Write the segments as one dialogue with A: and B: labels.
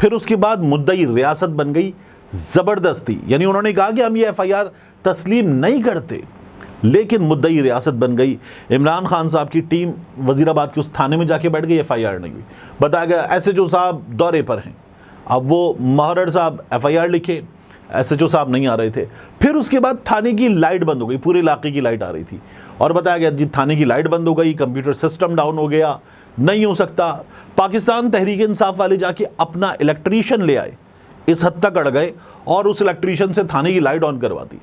A: پھر اس کے بعد مدعی ریاست بن گئی زبردستی، یعنی انہوں نے کہا کہ ہم یہ ایف آئی آر تسلیم نہیں کرتے، لیکن مدعی ریاست بن گئی۔ عمران خان صاحب کی ٹیم وزیر آباد کے اس تھانے میں جا کے بیٹھ گئی، ایف آئی آر نہیں ہوئی۔ بتایا گیا ایس ایچ او صاحب دورے پر ہیں، اب وہ محرر صاحب ایف آئی آر لکھے، ایس ایچ او صاحب نہیں آ رہے تھے۔ پھر اس کے بعد تھانے کی لائٹ بند ہو گئی، پورے علاقے کی لائٹ آ رہی تھی، اور بتایا گیا جی تھانے کی لائٹ بند ہو گئی، کمپیوٹر سسٹم ڈاؤن ہو گیا، نہیں ہو سکتا۔ پاکستان تحریک انصاف والے جا کے اپنا الیکٹریشین لے آئے، اس حد تک اڑ گئے اور اس الیکٹریشین سے تھانے کی لائٹ آن کروا دی۔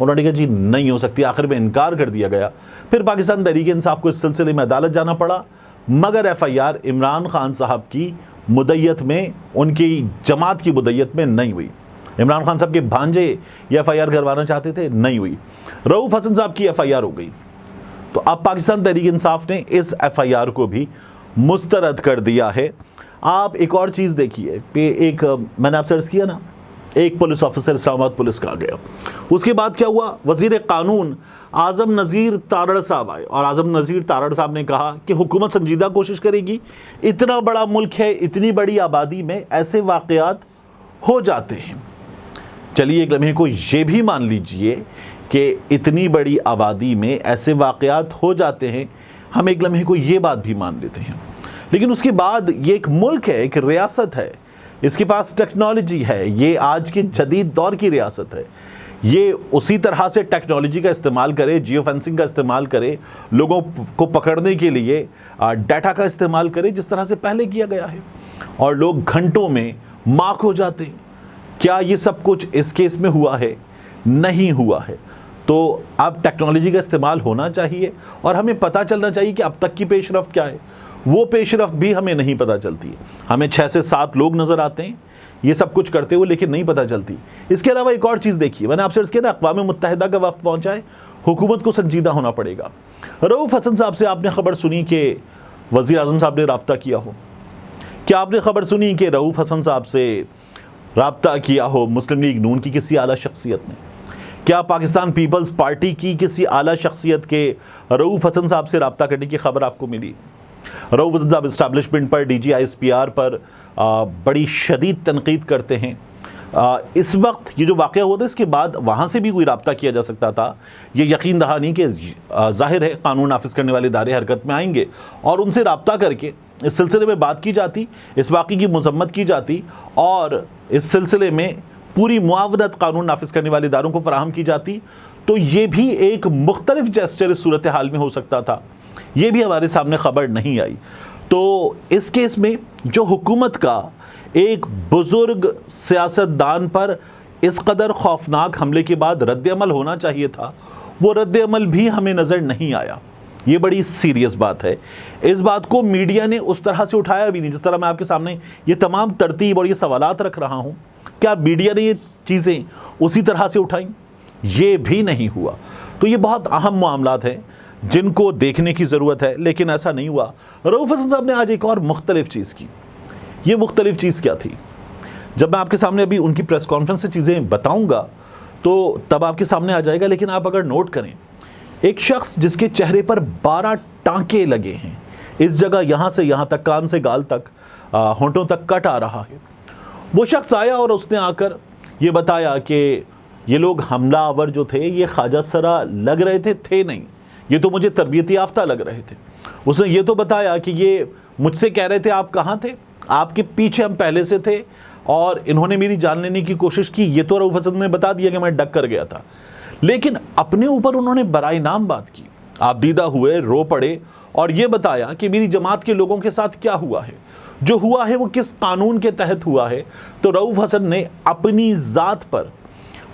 A: انہوں نے کہا جی نہیں ہو سکتی، آخر میں انکار کر دیا گیا۔ پھر پاکستان تحریک انصاف کو اس سلسلے میں عدالت جانا پڑا، مگر F I R Imran Khan صاحب کی مدعیت میں، ان کی جماعت کی مدعیت میں نہیں ہوئی۔ عمران خان صاحب کے بھانجے یہ ایف آئی آر کروانا چاہتے تھے، نہیں ہوئی۔ رؤوف حسن صاحب کی ایف آئی آر ہو گئی، تو اب پاکستان تحریک انصاف نے اس ایف آئی آر کو بھی مسترد کر دیا ہے۔ آپ ایک اور چیز دیکھیے، ایک میں نے آپ سے عرض کیا نا، ایک پولیس آفیسر اسلام آباد پولیس کا آ گیا، اس کے بعد کیا ہوا، وزیر قانون اعظم نذیر تارڑ صاحب آئے، اور اعظم نذیر تارڑ صاحب نے کہا کہ حکومت سنجیدہ کوشش کرے گی، اتنا بڑا ملک ہے، اتنی بڑی آبادی میں ایسے واقعات ہو جاتے ہیں۔ چلیے ایک لمحے کو یہ بھی مان لیجئے کہ اتنی بڑی آبادی میں ایسے واقعات ہو جاتے ہیں، ہم ایک لمحے کو یہ بات بھی مان لیتے ہیں، لیکن اس کے بعد یہ ایک ملک ہے، ایک ریاست ہے، اس کے پاس ٹیکنالوجی ہے، یہ آج کے جدید دور کی ریاست ہے، یہ اسی طرح سے ٹیکنالوجی کا استعمال کرے، جیو فینسنگ کا استعمال کرے، لوگوں کو پکڑنے کے لیے ڈیٹا کا استعمال کرے جس طرح سے پہلے کیا گیا ہے، اور لوگ گھنٹوں میں مارک ہو جاتے ہیں۔ کیا یہ سب کچھ اس کیس میں ہوا ہے؟ نہیں ہوا ہے۔ تو اب ٹیکنالوجی کا استعمال ہونا چاہیے، اور ہمیں پتہ چلنا چاہیے کہ اب تک کی پیش رفت کیا ہے۔ وہ پیش رفت بھی ہمیں نہیں پتہ چلتی ہے، ہمیں 6 سے 7 لوگ نظر آتے ہیں یہ سب کچھ کرتے ہوئے، لیکن نہیں پتہ چلتی۔ اس کے علاوہ ایک اور چیز دیکھیے، میں نے آپ سے عرض کیا نا، اقوام متحدہ کا وفد پہنچا ہے، حکومت کو سنجیدہ ہونا پڑے گا۔ رؤوف حسن صاحب سے آپ نے خبر سنی کہ وزیر اعظم صاحب نے رابطہ کیا ہو؟ کیا آپ نے خبر سنی کہ رؤوف حسن صاحب سے رابطہ کیا ہو مسلم لیگ نون کی کسی اعلیٰ شخصیت نے؟ کیا پاکستان پیپلز پارٹی کی کسی اعلیٰ شخصیت کے رؤوف حسن صاحب سے رابطہ کرنے کی خبر آپ کو ملی؟ رؤوف حسن صاحب اسٹیبلشمنٹ پر، D G I S P R پر بڑی شدید تنقید کرتے ہیں۔ اس وقت یہ جو واقعہ ہوا تھا، اس کے بعد وہاں سے بھی کوئی رابطہ کیا جا سکتا تھا، یہ یقین دہانی نہیں کہ ظاہر ہے قانون نافذ کرنے والے ادارے حرکت میں آئیں گے اور ان سے رابطہ کر کے اس سلسلے میں بات کی جاتی، اس واقعے کی مذمت کی جاتی، اور اس سلسلے میں پوری معاونت قانون نافذ کرنے والے اداروں کو فراہم کی جاتی، تو یہ بھی ایک مختلف جیسچر اس صورتحال میں ہو سکتا تھا۔ یہ بھی ہمارے سامنے خبر نہیں آئی۔ تو اس کیس میں جو حکومت کا ایک بزرگ سیاستدان پر اس قدر خوفناک حملے کے بعد رد عمل ہونا چاہیے تھا، وہ رد عمل بھی ہمیں نظر نہیں آیا۔ یہ بڑی سیریس بات ہے۔ اس بات کو میڈیا نے اس طرح سے اٹھایا بھی نہیں، جس طرح میں آپ کے سامنے یہ تمام ترتیب اور یہ سوالات رکھ رہا ہوں، کیا میڈیا نے یہ چیزیں اسی طرح سے اٹھائیں؟ یہ بھی نہیں ہوا۔ تو یہ بہت اہم معاملات ہیں جن کو دیکھنے کی ضرورت ہے، لیکن ایسا نہیں ہوا۔ رؤوف حسن صاحب نے آج ایک اور مختلف چیز کی۔ یہ مختلف چیز کیا تھی؟ جب میں آپ کے سامنے ابھی ان کی پریس کانفرنس سے چیزیں بتاؤں گا تو تب آپ کے سامنے آ جائے گا، لیکن آپ اگر نوٹ کریں، ایک شخص جس کے چہرے پر 12 ٹانکے لگے ہیں، اس جگہ یہاں سے یہاں تک، کان سے گال تک، ہونٹوں تک کٹ آ رہا ہے، وہ شخص آیا اور اس نے آ کر یہ بتایا کہ یہ لوگ حملہ آور جو تھے یہ خواجہ سرا لگ رہے تھے نہیں، یہ تو مجھے تربیت یافتہ لگ رہے تھے۔ اس نے یہ تو بتایا کہ یہ مجھ سے کہہ رہے تھے آپ کہاں تھے، آپ کے پیچھے ہم پہلے سے تھے اور انہوں نے میری جان لینے کی کوشش کی۔ یہ تو رؤوف حسن نے بتا دیا کہ میں ڈک کر گیا تھا، لیکن اپنے اوپر انہوں نے برائے نام بات کی، آپ دیدہ ہوئے، رو پڑے اور یہ بتایا کہ میری جماعت کے لوگوں کے ساتھ کیا ہوا ہے، جو ہوا ہے وہ کس قانون کے تحت ہوا ہے۔ تو رؤوف حسن نے اپنی ذات پر،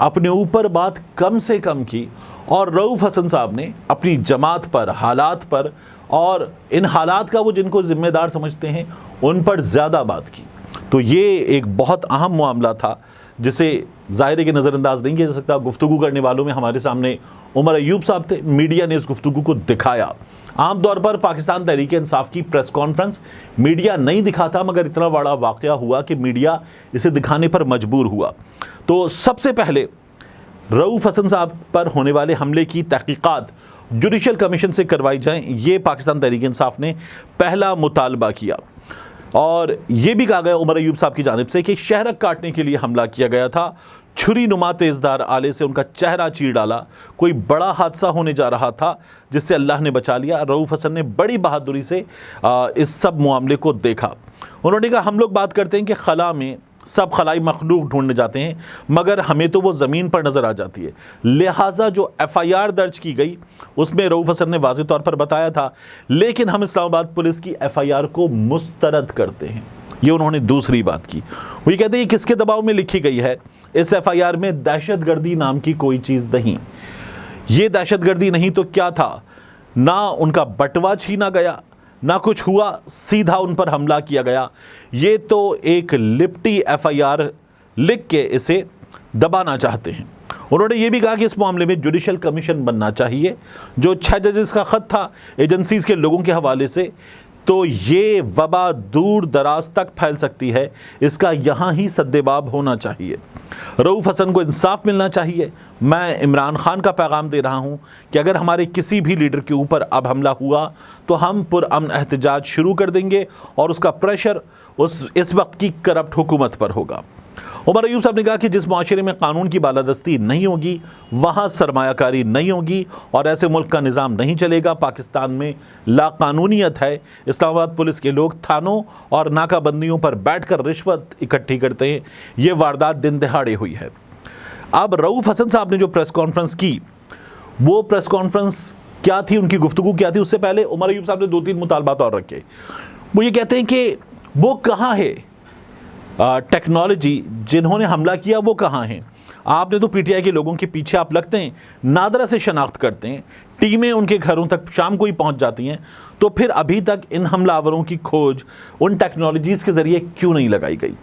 A: اپنے اوپر بات کم سے کم کی، اور رؤوف حسن صاحب نے اپنی جماعت پر، حالات پر، اور ان حالات کا وہ جن کو ذمہ دار سمجھتے ہیں ان پر زیادہ بات کی۔ تو یہ ایک بہت اہم معاملہ تھا جسے ظاہر ہے کہ نظر انداز نہیں کیا جا سکتا۔ گفتگو کرنے والوں میں ہمارے سامنے عمر ایوب صاحب تھے، میڈیا نے اس گفتگو کو دکھایا۔ عام طور پر پاکستان تحریک انصاف کی پریس کانفرنس میڈیا نہیں دکھاتا، مگر اتنا بڑا واقعہ ہوا کہ میڈیا اسے دکھانے پر مجبور ہوا۔ تو سب سے پہلے رؤوف حسن صاحب پر ہونے والے حملے کی تحقیقات جوڈیشل کمیشن سے کروائی جائیں، یہ پاکستان تحریک انصاف نے پہلا مطالبہ کیا۔ اور یہ بھی کہا گیا عمر ایوب صاحب کی جانب سے کہ شہرک کاٹنے کے لیے حملہ کیا گیا تھا، چھری نما تیزدار آلے سے ان کا چہرہ چیر ڈالا، کوئی بڑا حادثہ ہونے جا رہا تھا جس سے اللہ نے بچا لیا۔ رؤوف حسن نے بڑی بہادری سے اس سب معاملے کو دیکھا۔ انہوں نے کہا ہم لوگ بات کرتے ہیں کہ خلا میں سب خلائی مخلوق ڈھونڈنے جاتے ہیں، مگر ہمیں تو وہ زمین پر نظر آ جاتی ہے، لہٰذا جو ایف آئی آر درج کی گئی اس میں رؤوف حسن نے واضح طور پر بتایا تھا، لیکن ہم اسلام آباد پولیس کی ایف آئی آر کو مسترد کرتے ہیں۔ یہ انہوں نے دوسری بات کی۔ وہ یہ کہتے ہیں کہ کس کے دباؤ میں لکھی گئی ہے؟ اس ایف آئی آر میں دہشت گردی نام کی کوئی چیز نہیں۔ یہ دہشت گردی نہیں تو کیا تھا؟ نہ ان کا بٹوا چھینا گیا، نہ کچھ ہوا، سیدھا ان پر حملہ کیا گیا۔ یہ تو ایک لپٹی ایف آئی آر لکھ کے اسے دبانا چاہتے ہیں۔ انہوں نے یہ بھی کہا کہ اس معاملے میں جوڈیشل کمیشن بننا چاہیے۔ جو 6 ججز کا خط تھا ایجنسیز کے لوگوں کے حوالے سے، تو یہ وبا دور دراز تک پھیل سکتی ہے، اس کا یہاں ہی سدباب ہونا چاہیے۔ رؤوف حسن کو انصاف ملنا چاہیے۔ میں عمران خان کا پیغام دے رہا ہوں کہ اگر ہمارے کسی بھی لیڈر کے اوپر اب حملہ ہوا تو ہم پرامن احتجاج شروع کر دیں گے اور اس کا پریشر اس وقت کی کرپٹ حکومت پر ہوگا۔ عمر ایوب صاحب نے کہا کہ جس معاشرے میں قانون کی بالادستی نہیں ہوگی وہاں سرمایہ کاری نہیں ہوگی اور ایسے ملک کا نظام نہیں چلے گا۔ پاکستان میں لا قانونیت ہے۔ اسلام آباد پولیس کے لوگ تھانوں اور ناکہ بندیوں پر بیٹھ کر رشوت اکٹھی کرتے ہیں۔ یہ واردات دن دہاڑے ہوئی ہے۔ اب رؤوف حسن صاحب نے جو پریس کانفرنس کی، وہ پریس کانفرنس کیا تھی، ان کی گفتگو کیا تھی؟ اس سے پہلے عمر ایوب صاحب نے 2-3 مطالبات اور رکھے۔ وہ یہ کہتے ہیں کہ وہ کہاں ہے ٹیکنالوجی، جنہوں نے حملہ کیا وہ کہاں ہیں؟ آپ نے تو پی ٹی آئی کے لوگوں کے پیچھے آپ لگتے ہیں، نادرہ سے شناخت کرتے ہیں، ٹیمیں ان کے گھروں تک شام کو ہی پہنچ جاتی ہیں، تو پھر ابھی تک ان حملہ آوروں کی کھوج ان ٹیکنالوجیز کے ذریعے کیوں نہیں لگائی گئی؟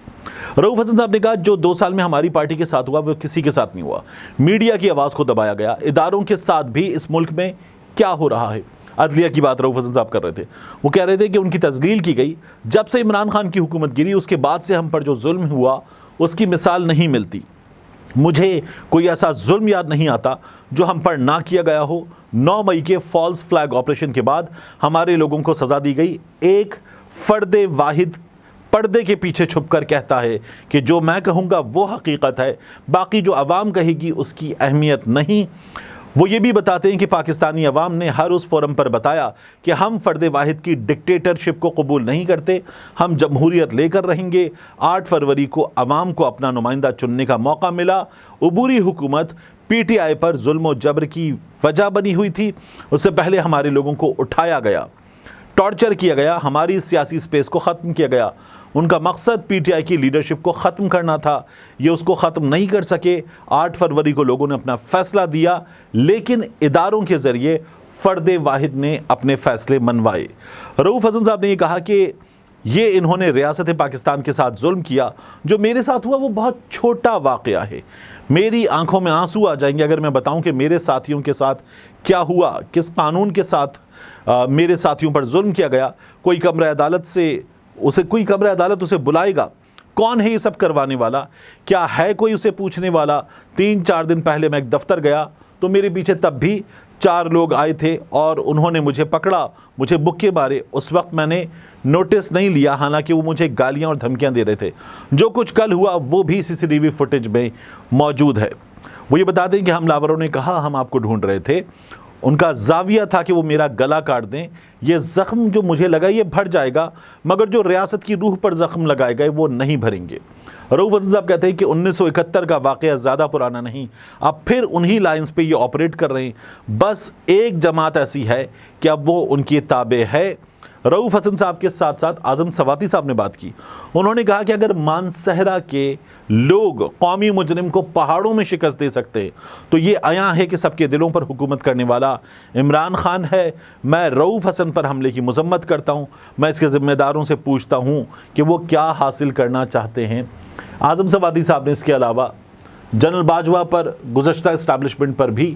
A: رؤوف حسن صاحب نے کہا جو 2 سال میں ہماری پارٹی کے ساتھ ہوا وہ کسی کے ساتھ نہیں ہوا۔ میڈیا کی آواز کو دبایا گیا۔ اداروں کے ساتھ بھی اس ملک میں کیا ہو رہا ہے؟ عدلیہ کی بات رؤوف حسن صاحب کر رہے تھے۔ وہ کہہ رہے تھے کہ ان کی تذلیل کی گئی۔ جب سے عمران خان کی حکومت گری اس کے بعد سے ہم پر جو ظلم ہوا اس کی مثال نہیں ملتی۔ مجھے کوئی ایسا ظلم یاد نہیں آتا جو ہم پر نہ کیا گیا ہو۔ 9 مئی کے فالس فلیگ آپریشن کے بعد ہمارے لوگوں کو سزا دی گئی۔ ایک فرد واحد پردے کے پیچھے چھپ کر کہتا ہے کہ جو میں کہوں گا وہ حقیقت ہے، باقی جو عوام کہے گی اس کی اہمیت نہیں۔ وہ یہ بھی بتاتے ہیں کہ پاکستانی عوام نے ہر اس فورم پر بتایا کہ ہم فرد واحد کی ڈکٹیٹرشپ کو قبول نہیں کرتے، ہم جمہوریت لے کر رہیں گے۔ 8 فروری کو عوام کو اپنا نمائندہ چننے کا موقع ملا۔ عبوری حکومت پی ٹی آئی پر ظلم و جبر کی وجہ بنی ہوئی تھی۔ اس سے پہلے ہمارے لوگوں کو اٹھایا گیا، ٹارچر کیا گیا، ہماری سیاسی سپیس کو ختم کیا گیا۔ ان کا مقصد پی ٹی آئی کی لیڈرشپ کو ختم کرنا تھا، یہ اس کو ختم نہیں کر سکے۔ 8 فروری کو لوگوں نے اپنا فیصلہ دیا، لیکن اداروں کے ذریعے فرد واحد نے اپنے فیصلے منوائے۔ رؤوف حسن صاحب نے یہ کہا کہ یہ انہوں نے ریاست پاکستان کے ساتھ ظلم کیا۔ جو میرے ساتھ ہوا وہ بہت چھوٹا واقعہ ہے، میری آنکھوں میں آنسو آ جائیں گے اگر میں بتاؤں کہ میرے ساتھیوں کے ساتھ کیا ہوا، کس قانون کے ساتھ میرے ساتھیوں پر ظلم کیا گیا۔ کوئی کمرہ عدالت اسے بلائے گا، کون ہے یہ سب کروانے والا؟ کیا ہے کوئی اسے پوچھنے والا؟ 3-4 دن پہلے میں ایک دفتر گیا تو میرے پیچھے تب بھی 4 لوگ آئے تھے اور انہوں نے مجھے پکڑا، مجھے بکے مارے۔ اس وقت میں نے نوٹس نہیں لیا، حالانکہ وہ مجھے گالیاں اور دھمکیاں دے رہے تھے۔ جو کچھ کل ہوا وہ بھی CCTV فوٹیج میں موجود ہے۔ وہ یہ بتا دیں کہ حملہ آوروں نے کہا ہم آپ کو ڈھونڈ رہے تھے، ان کا زاویہ تھا کہ وہ میرا گلا کاٹ دیں۔ یہ زخم جو مجھے لگا یہ بھر جائے گا، مگر جو ریاست کی روح پر زخم لگائے گئے وہ نہیں بھریں گے۔ رؤوف حسن صاحب کہتے ہیں کہ 1971 کا واقعہ زیادہ پرانا نہیں، اب پھر انہی لائنز پہ یہ آپریٹ کر رہے ہیں۔ بس ایک جماعت ایسی ہے کہ اب وہ ان کی تابع ہے۔ رؤوف حسن صاحب کے ساتھ ساتھ اعظم سواتی صاحب نے بات کی۔ انہوں نے کہا کہ اگر مانسہرہ کے لوگ قومی مجرم کو پہاڑوں میں شکست دے سکتے ہیں تو یہ عیاں ہے کہ سب کے دلوں پر حکومت کرنے والا عمران خان ہے۔ میں رؤوف حسن پر حملے کی مذمت کرتا ہوں، میں اس کے ذمہ داروں سے پوچھتا ہوں کہ وہ کیا حاصل کرنا چاہتے ہیں۔ اعظم سواتی صاحب نے اس کے علاوہ جنرل باجوہ پر، گزشتہ اسٹیبلشمنٹ پر بھی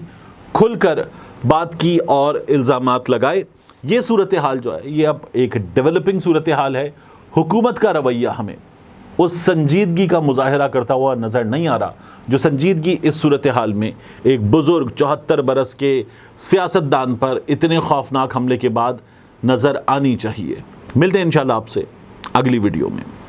A: کھل کر بات کی اور الزامات لگائے۔ یہ صورتحال جو ہے یہ اب ایک ڈیولپنگ صورتحال ہے۔ حکومت کا رویہ ہمیں اس سنجیدگی کا مظاہرہ کرتا ہوا نظر نہیں آ رہا جو سنجیدگی اس صورتحال میں ایک بزرگ 74 برس کے سیاستدان پر اتنے خوفناک حملے کے بعد نظر آنی چاہیے۔ ملتے ہیں انشاءاللہ آپ سے اگلی ویڈیو میں.